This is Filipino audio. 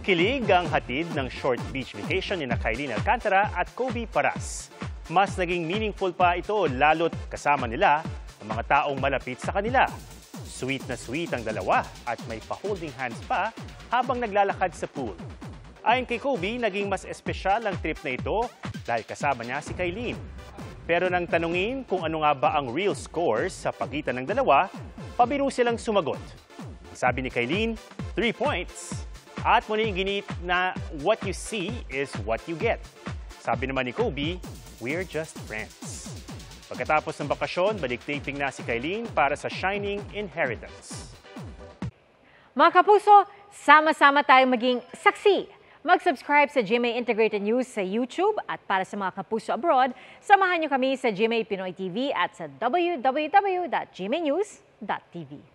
Kilig ang hatid ng short beach vacation ni Kylene Alcantara at Kobe Paras. Mas naging meaningful pa ito lalo't kasama nila ang mga taong malapit sa kanila. Sweet na sweet ang dalawa at may pa-holding hands pa habang naglalakad sa pool. Ayon kay Kobe, naging mas espesyal ang trip na ito dahil kasama niya si Kylene. Pero nang tanungin kung ano nga ba ang real scores sa pagitan ng dalawa, pabiro silang sumagot. Sabi ni Kylene, 3 points. At muli ginit na what you see is what you get. Sabi naman ni Kobe, we're just friends. Pagkatapos ng bakasyon, balik taping na si Kylene para sa Shining Inheritance. Mga kapuso, sama-sama tayong maging saksi. Mag-subscribe sa GMA Integrated News sa YouTube at para sa mga kapuso abroad, samahan niyo kami sa GMA Pinoy TV at sa www.gmanews.tv.